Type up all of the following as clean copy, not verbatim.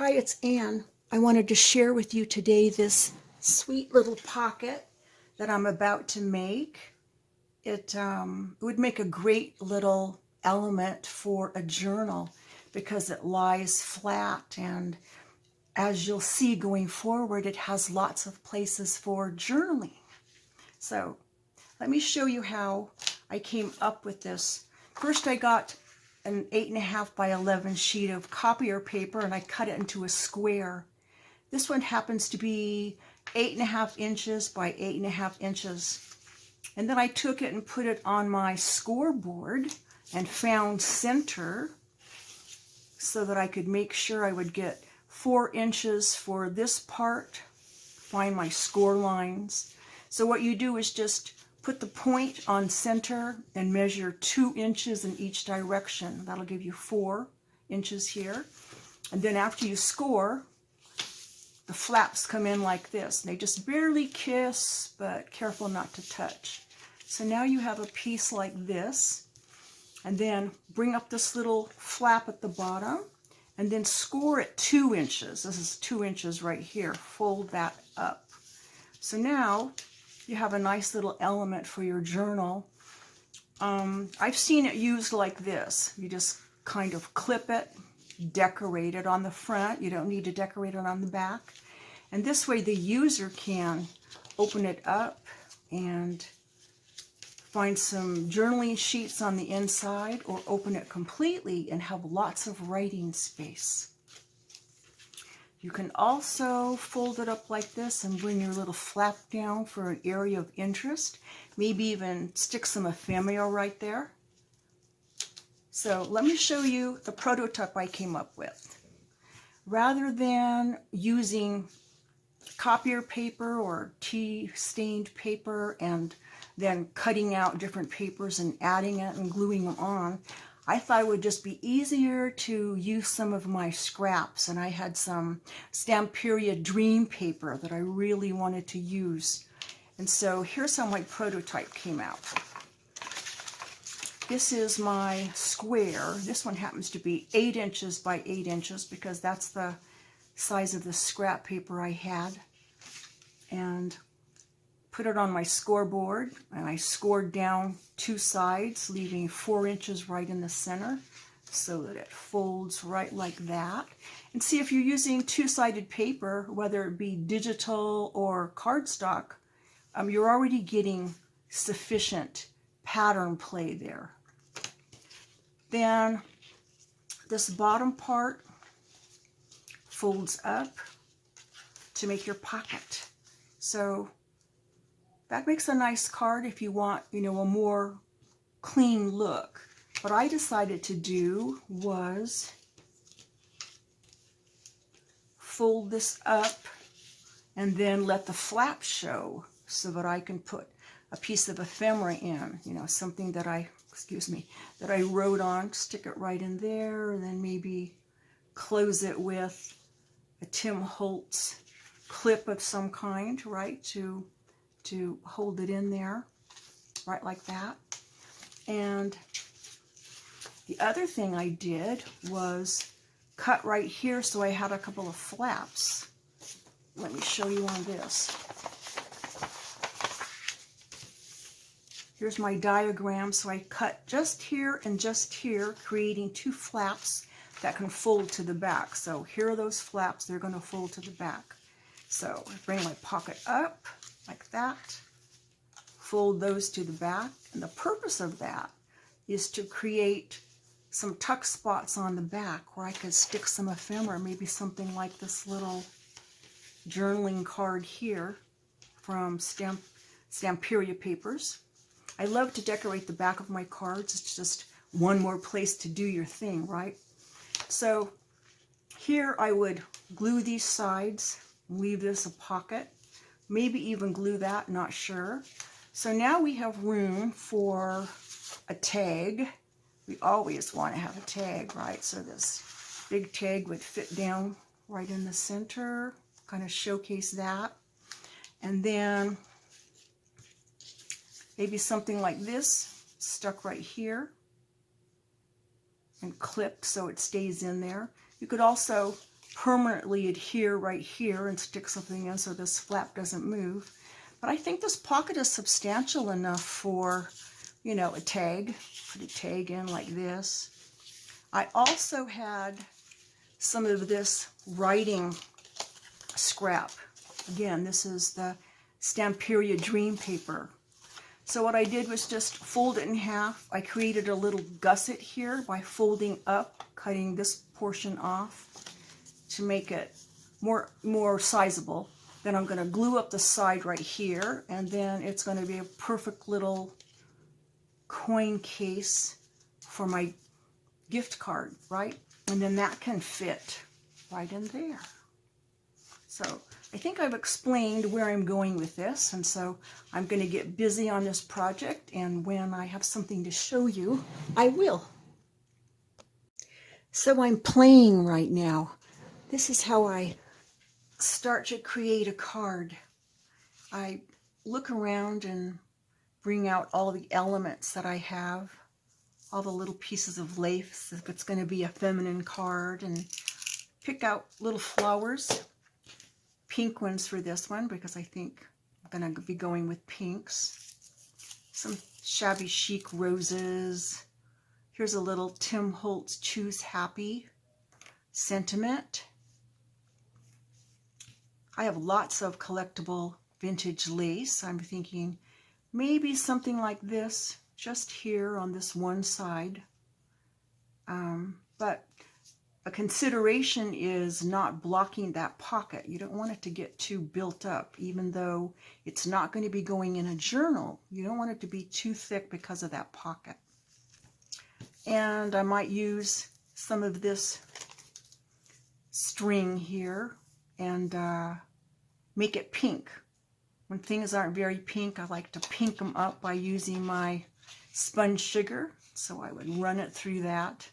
Hi, it's Anne. I wanted to share with you today this sweet little pocket that I'm about to make. It would make a great little element for a journal because it lies flat, and as you'll see going forward, it has lots of places for journaling. So let me show you how I came up with this. First, I got an 8.5 by 11 sheet of copier paper and I cut it into a square. This one happens to be 8.5 inches by 8.5 inches. And then I took it and put it on my scoreboard and found center so that I could make sure I would get 4 inches for this part, find my score lines. So what you do is just put the point on center and measure 2 inches in each direction. That'll give you 4 inches here. And then after you score, the flaps come in like this. They just barely kiss, but careful not to touch. So now you have a piece like this. And then bring up this little flap at the bottom and then score at 2 inches. This is 2 inches right here. Fold that up. So now you have a nice little element for your journal. I've seen it used like this. You just kind of clip it, decorate it on the front. You don't need to decorate it on the back. And this way the user can open it up and find some journaling sheets on the inside, or open it completely and have lots of writing space. You can also fold it up like this and bring your little flap down for an area of interest. Maybe even stick some ephemera right there. So let me show you the prototype I came up with. Rather than using copier paper or tea-stained paper and then cutting out different papers and adding it and gluing them on, I thought it would just be easier to use some of my scraps, and I had some Stamperia Dream paper that I really wanted to use. And so here's how my prototype came out. This is my square. This one happens to be 8 inches by 8 inches because that's the size of the scrap paper I had. And put it on my scoreboard, and I scored down 2 sides, leaving 4 inches right in the center so that it folds right like that. And see, if you're using 2-sided paper, whether it be digital or cardstock, you're already getting sufficient pattern play there. Then this bottom part folds up to make your pocket. So that makes a nice card if you want, a more clean look. What I decided to do was fold this up and then let the flap show so that I can put a piece of ephemera in, something that I wrote on, stick it right in there, and then maybe close it with a Tim Holtz clip of some kind, right, to hold it in there, right like that. And the other thing I did was cut right here so I had a couple of flaps. Let me show you on this. Here's my diagram. So I cut just here and just here, creating 2 flaps that can fold to the back. So here are those flaps. They're going to fold to the back. So I bring my pocket up like that, fold those to the back, and the purpose of that is to create some tuck spots on the back where I could stick some ephemera, maybe something like this little journaling card here from Stamperia papers. I love to decorate the back of my cards. It's just one more place to do your thing, right? So here I would glue these sides, leave this a pocket, maybe even glue that, not sure. So now we have room for a tag. We always want to have a tag, right? So this big tag would fit down right in the center, kind of showcase that. And then maybe something like this stuck right here and clipped so it stays in there. You could also permanently adhere right here and stick something in so this flap doesn't move. But I think this pocket is substantial enough for, you know, a tag. Put a tag in like this. I also had some of this writing scrap. Again, this is the Stamperia Dream paper. So what I did was just fold it in half. I created a little gusset here by folding up, cutting this portion off to make it more sizable. Then I'm going to glue up the side right here, and then it's going to be a perfect little coin case for my gift card, right? And then that can fit right in there. So I think I've explained where I'm going with this, and so I'm going to get busy on this project, and when I have something to show you, I will. So I'm playing right now. This is how I start to create a card. I look around and bring out all the elements that I have, all the little pieces of lace if it's going to be a feminine card, and pick out little flowers. Pink ones for this one because I think I'm going to be going with pinks. Some shabby chic roses. Here's a little Tim Holtz Choose Happy sentiment. I have lots of collectible vintage lace. I'm thinking maybe something like this just here on this one side. But a consideration is not blocking that pocket. You don't want it to get too built up, even though it's not going to be going in a journal. You don't want it to be too thick because of that pocket. And I might use some of this string here and make it pink. When things aren't very pink, I like to pink them up by using my sponge sugar. So I would run it through that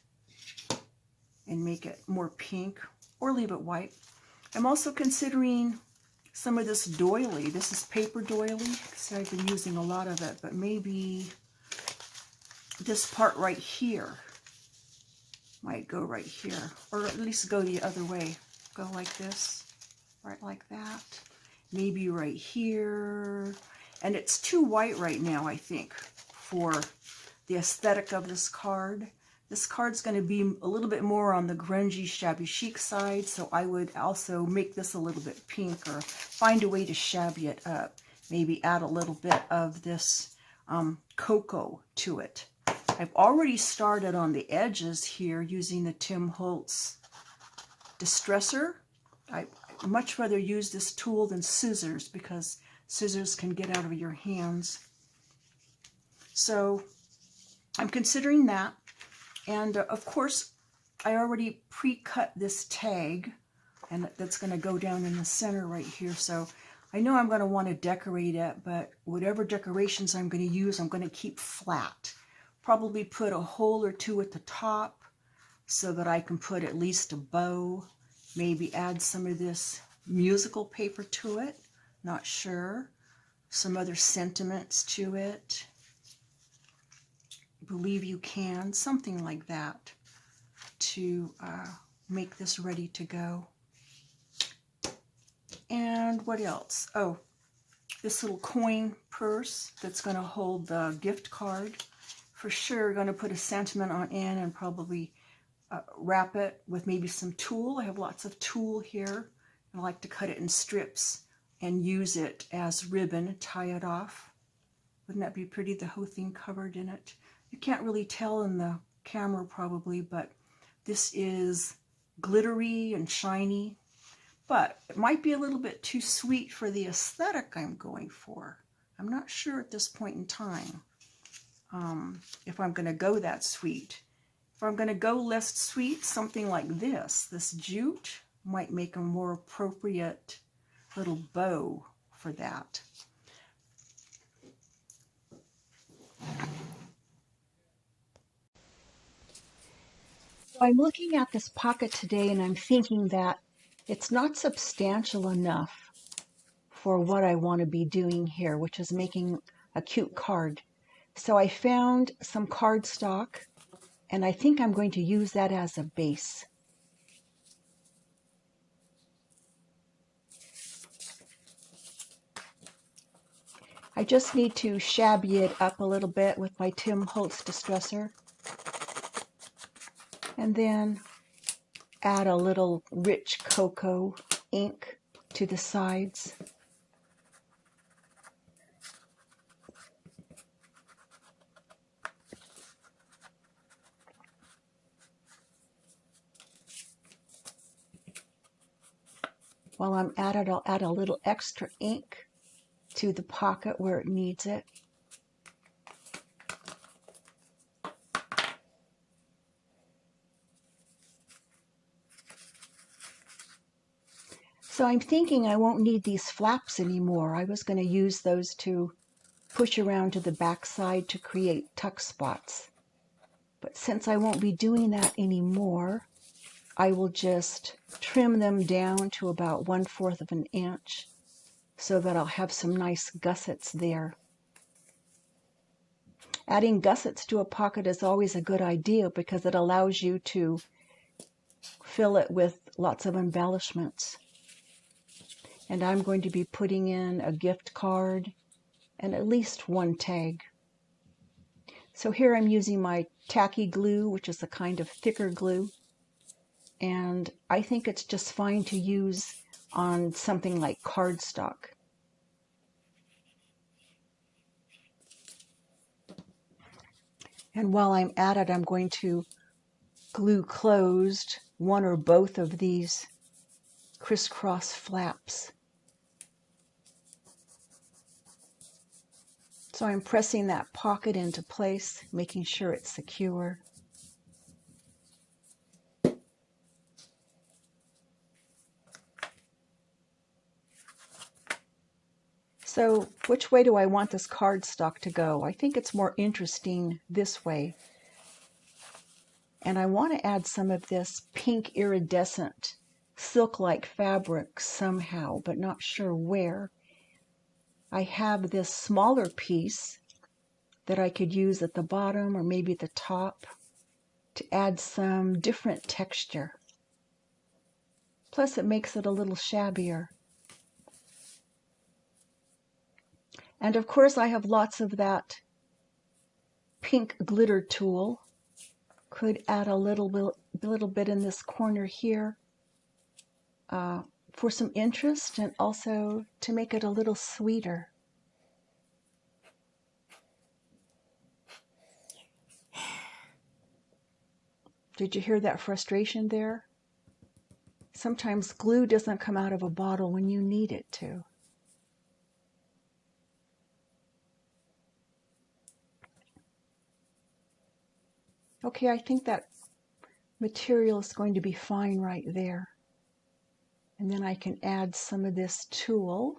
and make it more pink, or leave it white. I'm also considering some of this doily. This is paper doily. See, I've been using a lot of it, but maybe this part right here might go right here, or at least go the other way. Go like this, right like that. Maybe right here. And it's too white right now, I think, for the aesthetic of this card. This card's going to be a little bit more on the grungy, shabby chic side, so I would also make this a little bit pink or find a way to shabby it up. Maybe add a little bit of this cocoa to it. I've already started on the edges here using the Tim Holtz Distressor. I much rather use this tool than scissors because scissors can get out of your hands. So I'm considering that. And of course, I already pre-cut this tag, and that's going to go down in the center right here. So I know I'm going to want to decorate it, but whatever decorations I'm going to use, I'm going to keep flat. Probably put a hole or two at the top so that I can put at least a bow. Maybe add some of this musical paper to it. Not sure. Some other sentiments to it. Believe you can, something like that, to make this ready to go. And what else? Oh, this little coin purse that's going to hold the gift card. For sure, going to put a sentiment on in and probably wrap it with maybe some tulle. I have lots of tulle here. I like to cut it in strips and use it as ribbon, tie it off. Wouldn't that be pretty, the whole thing covered in it? You can't really tell in the camera probably, but this is glittery and shiny, but it might be a little bit too sweet for the aesthetic I'm going for. I'm not sure at this point in time if I'm going to go that sweet. If I'm going to go less sweet, something like this jute might make a more appropriate little bow for that. So I'm looking at this pocket today and I'm thinking that it's not substantial enough for what I want to be doing here, which is making a cute card. So I found some cardstock and I think I'm going to use that as a base. I just need to shabby it up a little bit with my Tim Holtz Distresser. And then add a little rich cocoa ink to the sides. While I'm at it, I'll add a little extra ink to the pocket where it needs it. So I'm thinking I won't need these flaps anymore. I was going to use those to push around to the back side to create tuck spots. But since I won't be doing that anymore, I will just trim them down to about 1/4 of an inch so that I'll have some nice gussets there. Adding gussets to a pocket is always a good idea because it allows you to fill it with lots of embellishments. And I'm going to be putting in a gift card and at least one tag. So here I'm using my tacky glue, which is a kind of thicker glue. And I think it's just fine to use on something like cardstock. And while I'm at it, I'm going to glue closed one or both of these crisscross flaps. So I'm pressing that pocket into place, making sure it's secure. So which way do I want this cardstock to go? I think it's more interesting this way. And I want to add some of this pink iridescent silk-like fabric somehow, but not sure where. I have this smaller piece that I could use at the bottom or maybe the top to add some different texture. Plus it makes it a little shabbier. And of course I have lots of that pink glitter tool. Could add a little bit in this corner here for some interest and also to make it a little sweeter. Did you hear that frustration there? Sometimes glue doesn't come out of a bottle when you need it to. Okay, I think that material is going to be fine right there. And then I can add some of this tulle.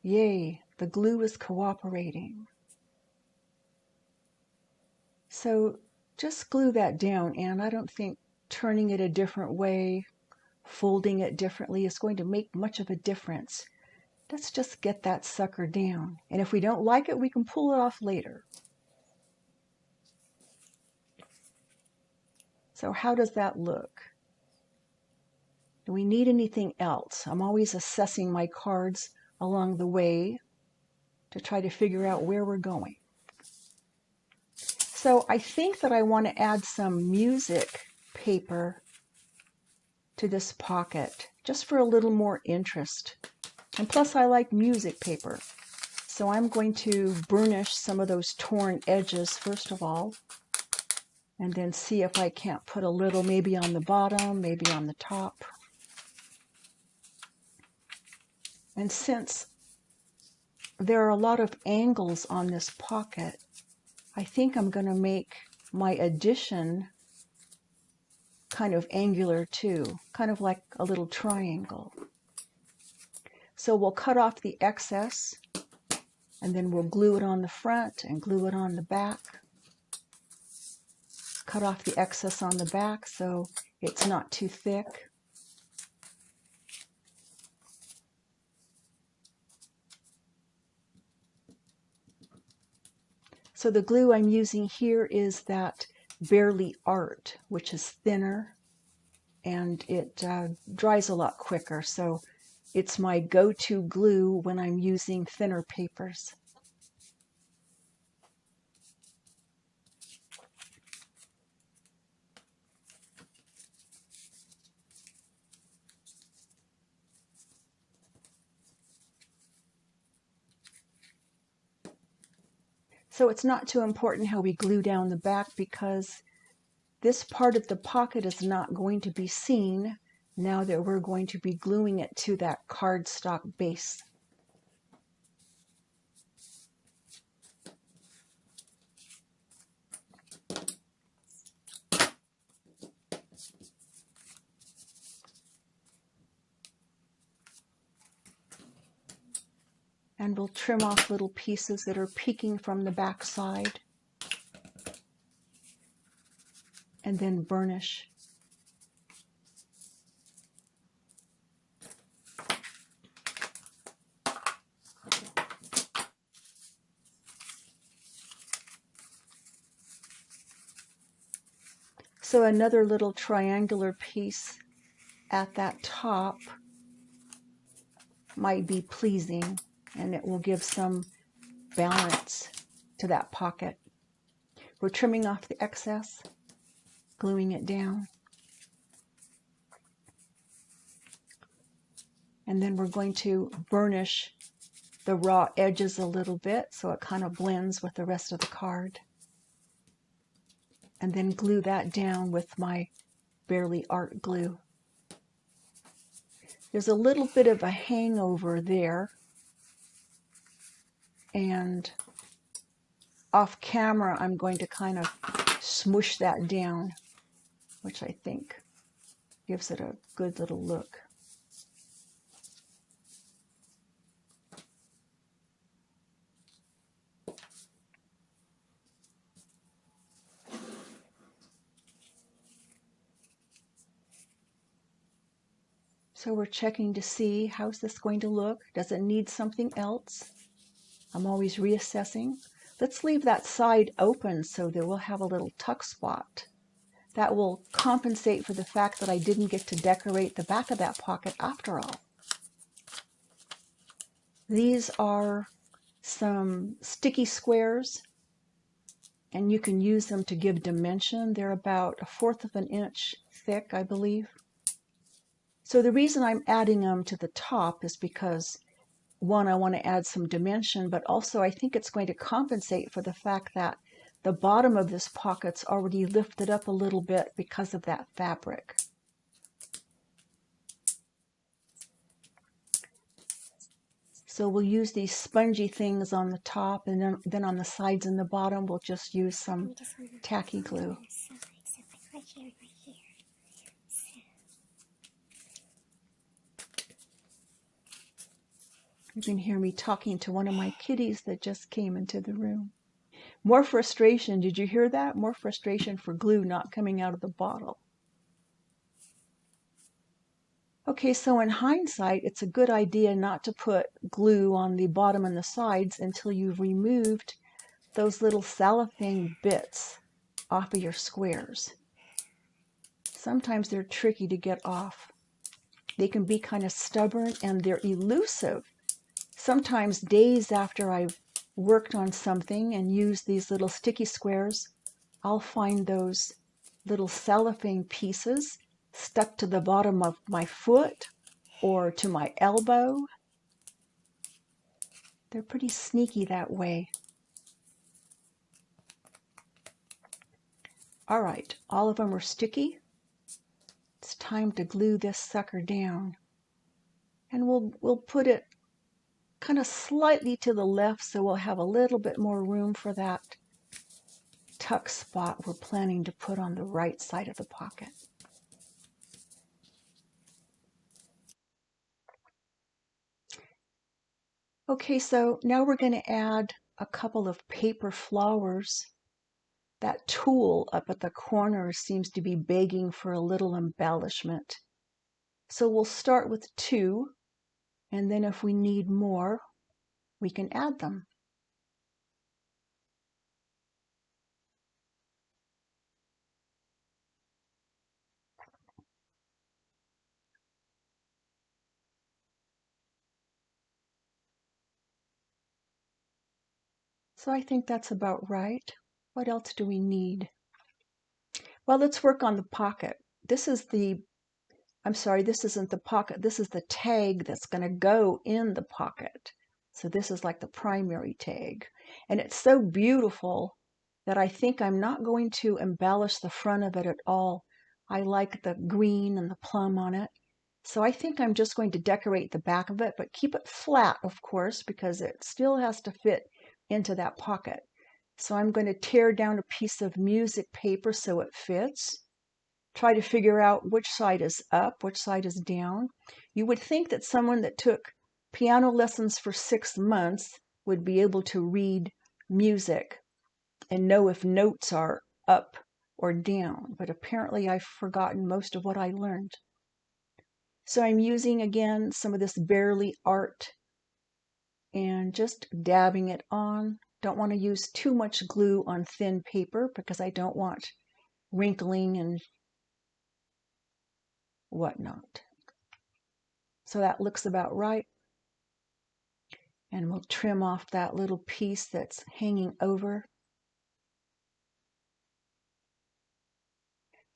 Yay, the glue is cooperating. So just glue that down, and I don't think turning it a different way, folding it differently is going to make much of a difference. Let's just get that sucker down. And if we don't like it, we can pull it off later. So how does that look? Do we need anything else? I'm always assessing my cards along the way to try to figure out where we're going. So I think that I want to add some music paper to this pocket, just for a little more interest. And plus I like music paper. So I'm going to burnish some of those torn edges first of all, and then see if I can't put a little maybe on the bottom, maybe on the top. And since there are a lot of angles on this pocket, I think I'm going to make my addition kind of angular too, kind of like a little triangle. So we'll cut off the excess, and then we'll glue it on the front and glue it on the back. Cut off the excess on the back so it's not too thick. So the glue I'm using here is that Barely Art, which is thinner and it dries a lot quicker. So it's my go-to glue when I'm using thinner papers. So it's not too important how we glue down the back, because this part of the pocket is not going to be seen now that we're going to be gluing it to that cardstock base. And we'll trim off little pieces that are peeking from the back side, and then burnish. So another little triangular piece at that top might be pleasing, and it will give some balance to that pocket. We're trimming off the excess, gluing it down, and then we're going to burnish the raw edges a little bit so it kind of blends with the rest of the card, and then glue that down with my Barely Art glue. There's a little bit of a hangover there, and off camera I'm going to kind of smoosh that down, which I think gives it a good little look. So we're checking to see, how's this going to look? Does it need something else? I'm always reassessing. Let's leave that side open so that we'll have a little tuck spot. That will compensate for the fact that I didn't get to decorate the back of that pocket after all. These are some sticky squares, and you can use them to give dimension. They're about 1/4 of an inch thick, I believe. So the reason I'm adding them to the top is because, one, I want to add some dimension, but also I think it's going to compensate for the fact that the bottom of this pocket's already lifted up a little bit because of that fabric. So we'll use these spongy things on the top, and then on the sides and the bottom we'll just use some tacky glue. You can hear me talking to one of my kitties that just came into the room. More frustration, did you hear that? More frustration for glue not coming out of the bottle. Okay, so in hindsight, it's a good idea not to put glue on the bottom and the sides until you've removed those little cellophane bits off of your squares. Sometimes they're tricky to get off. They can be kind of stubborn, and they're elusive. Sometimes days after I've worked on something and used these little sticky squares, I'll find those little cellophane pieces stuck to the bottom of my foot or to my elbow. They're pretty sneaky that way. All right, all of them are sticky. It's time to glue this sucker down. And we'll put it kind of slightly to the left so we'll have a little bit more room for that tuck spot we're planning to put on the right side of the pocket. Okay, so now we're going to add a couple of paper flowers. That tulle up at the corner seems to be begging for a little embellishment. So we'll start with 2, and then if we need more, we can add them. So I think that's about right. What else do we need? Well, let's work on the pocket. This is the, I'm sorry, this isn't the pocket. This is the tag that's going to go in the pocket. So this is like the primary tag. And it's so beautiful that I think I'm not going to embellish the front of it at all. I like the green and the plum on it. So I think I'm just going to decorate the back of it, but keep it flat, of course, because it still has to fit into that pocket. So I'm going to tear down a piece of music paper so it fits. Try to figure out which side is up, which side is down. You would think that someone that took piano lessons for 6 months would be able to read music and know if notes are up or down, but apparently I've forgotten most of what I learned. So I'm using again some of this Barely art and just dabbing it on. Don't want to use too much glue on thin paper because I don't want wrinkling and whatnot. So that looks about right. And we'll trim off that little piece that's hanging over.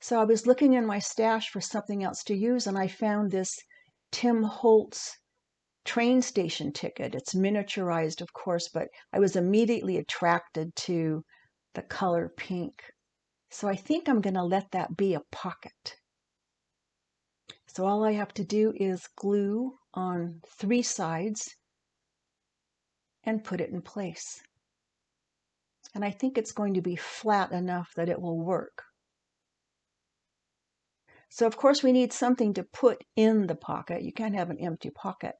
So I was looking in my stash for something else to use, and I found this Tim Holtz train station ticket. It's miniaturized, of course, but I was immediately attracted to the color pink. So I think I'm going to let that be a pocket. So all I have to do is glue on 3 sides and put it in place. And I think it's going to be flat enough that it will work. So of course we need something to put in the pocket. You can't have an empty pocket.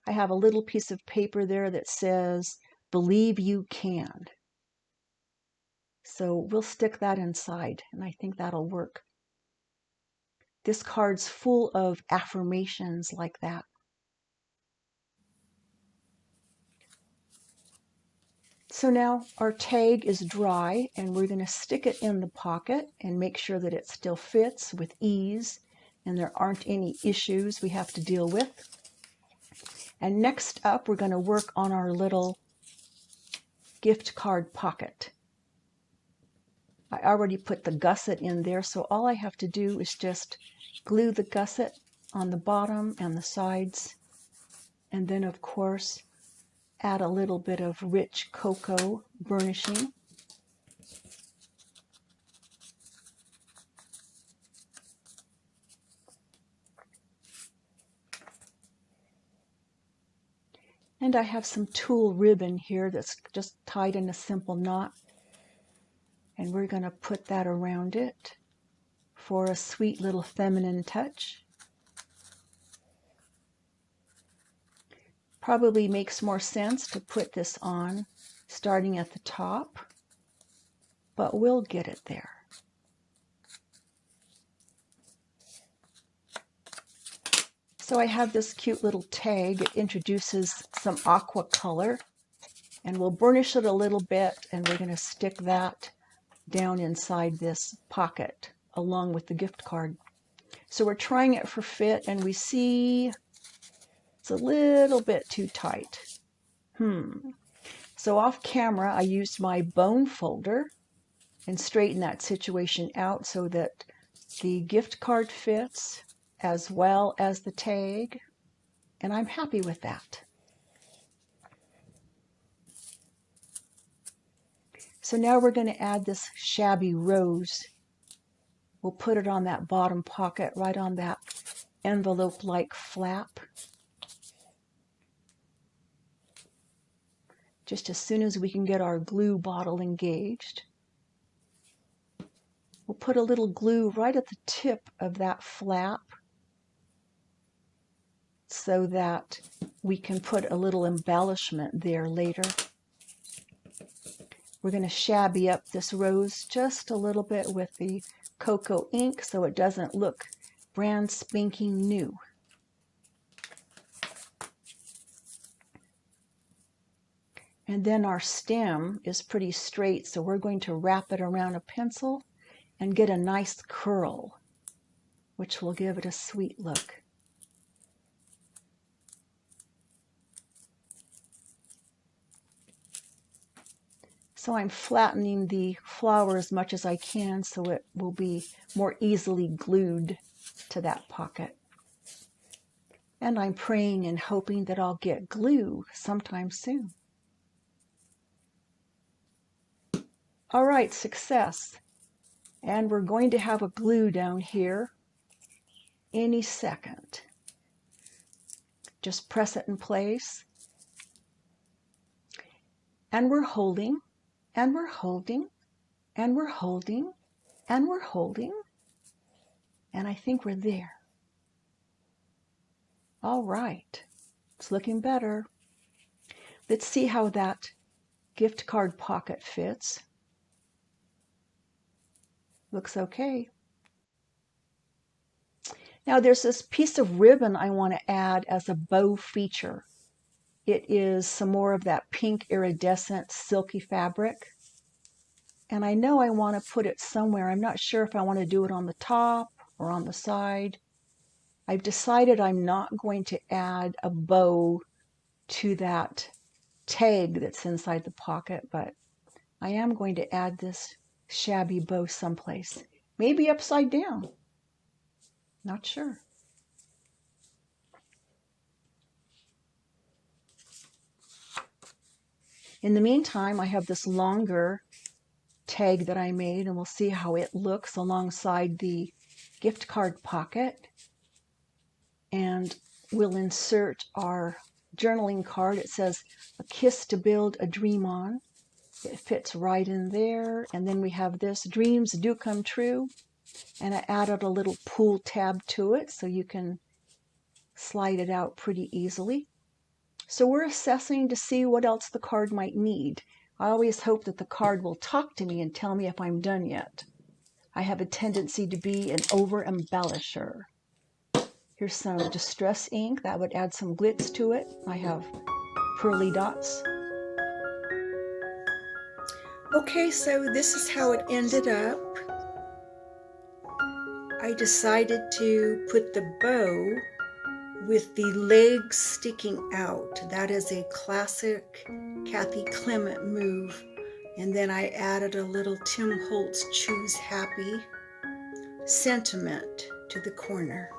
I have a little piece of paper there that says, "Believe you can." So we'll stick that inside, and I think that'll work. This card's full of affirmations like that. So now our tag is dry, and we're going to stick it in the pocket and make sure that it still fits with ease and there aren't any issues we have to deal with. And next up, we're going to work on our little gift card pocket. I already put the gusset in there, so all I have to do is just glue the gusset on the bottom and the sides, and then of course add a little bit of rich cocoa burnishing. And I have some tulle ribbon here that's just tied in a simple knot. And we're going to put that around it for a sweet little feminine touch. Probably makes more sense to put this on starting at the top, but we'll get it there. So I have this cute little tag. It introduces some aqua color, and we'll burnish it a little bit, and we're going to stick that down inside this pocket along with the gift card. So we're trying it for fit, and we see it's a little bit too tight. So off camera, I used my bone folder and straightened that situation out so that the gift card fits as well as the tag, and I'm happy with that. So now we're going to add this shabby rose. We'll put it on that bottom pocket, right on that envelope-like flap. Just as soon as we can get our glue bottle engaged. We'll put a little glue right at the tip of that flap so that we can put a little embellishment there later. We're going to shabby up this rose just a little bit with the cocoa ink so it doesn't look brand spanking new. And then our stem is pretty straight, so we're going to wrap it around a pencil and get a nice curl, which will give it a sweet look. So I'm flattening the flower as much as I can so it will be more easily glued to that pocket. And I'm praying and hoping that I'll get glue sometime soon. All right, success. And we're going to have a glue down here any second. Just press it in place. And we're holding, and we're holding, and we're holding, and we're holding. And I think we're there. All right, it's looking better. Let's see how that gift card pocket fits. Looks okay. Now there's this piece of ribbon I want to add as a bow feature. It is some more of that pink iridescent silky fabric. And I know I want to put it somewhere. I'm not sure if I want to do it on the top or on the side. I've decided I'm not going to add a bow to that tag that's inside the pocket, but I am going to add this shabby bow someplace. Maybe upside down. Not sure. In the meantime, I have this longer tag that I made, and we'll see how it looks alongside the gift card pocket. And we'll insert our journaling card. It says, "A kiss to build a dream on." It fits right in there. And then we have this, "Dreams do come true." And I added a little pull tab to it so you can slide it out pretty easily. So we're assessing to see what else the card might need. I always hope that the card will talk to me and tell me if I'm done yet. I have a tendency to be an over-embellisher. Here's some distress ink. That would add some glitz to it. I have pearly dots. Okay, so this is how it ended up. I decided to put the bow with the legs sticking out. That is a classic Kathy Clement move. And then I added a little Tim Holtz Choose Happy sentiment to the corner.